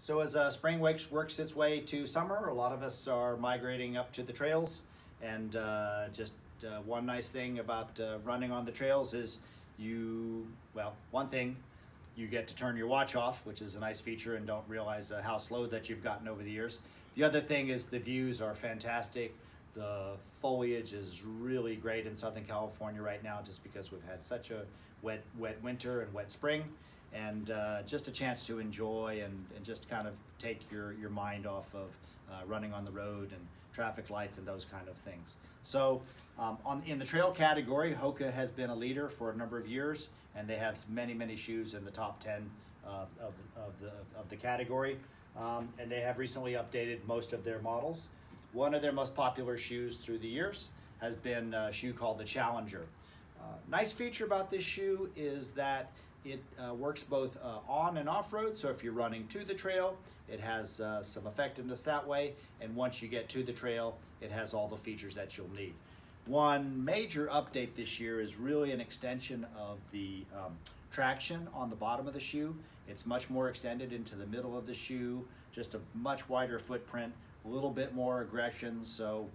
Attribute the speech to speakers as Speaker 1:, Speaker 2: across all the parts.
Speaker 1: So as spring works its way to summer, a lot of us are migrating up to the trails. And one nice thing about running on the trails is one thing, you get to turn your watch off, which is a nice feature, and don't realize how slow that you've gotten over the years. The other thing is the views are fantastic. The foliage is really great in Southern California right now, just because we've had such a wet winter and wet spring. And just a chance to enjoy and just kind of take your mind off of running on the road and traffic lights and those kind of things. So in the trail category, HOKA has been a leader for a number of years, and they have many shoes in the top 10 of the category. And they have recently updated most of their models. One of their most popular shoes through the years has been a shoe called the Challenger. Nice feature about this shoe is that it works both on and off road. So if you're running to the trail, it has some effectiveness that way. And once you get to the trail, it has all the features that you'll need. One major update this year is really an extension of the traction on the bottom of the shoe. It's much more extended into the middle of the shoe, just a much wider footprint, a little bit more aggression. So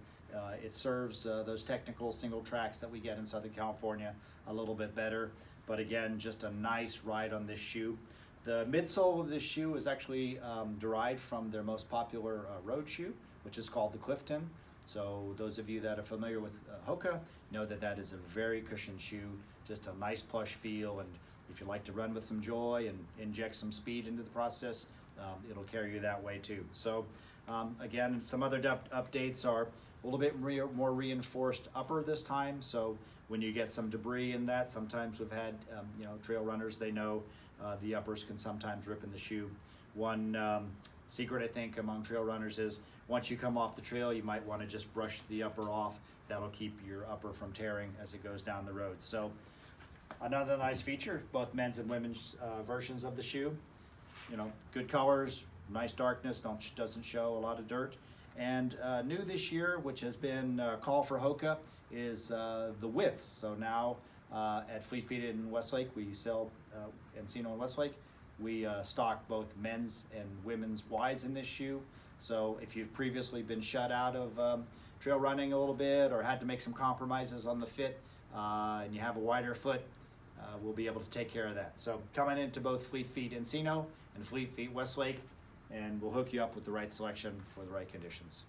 Speaker 1: it serves those technical single tracks that we get in Southern California a little bit better. But again, just a nice ride on this shoe. The midsole of this shoe is actually derived from their most popular road shoe, which is called the Clifton. So those of you that are familiar with HOKA know that that is a very cushioned shoe, just a nice plush feel. And if you like to run with some joy and inject some speed into the process, it'll carry you that way too. So again, some other updates are a little bit more reinforced upper this time. So when you get some debris in that, sometimes we've had trail runners, they know the uppers can sometimes rip in the shoe. One secret I think among trail runners is once you come off the trail, you might want to just brush the upper off. That'll keep your upper from tearing as it goes down the road. So another nice feature, both men's and women's versions of the shoe. Good colors, nice darkness, doesn't show a lot of dirt. And new this year, which has been a call for HOKA, is the widths. So now at Fleet Feet in Westlake, we sell Encino in Westlake. We stock both men's and women's wides in this shoe. So if you've previously been shut out of trail running a little bit or had to make some compromises on the fit and you have a wider foot, we'll be able to take care of that. So coming into both Fleet Feet Encino and Fleet Feet Westlake, and we'll hook you up with the right selection for the right conditions.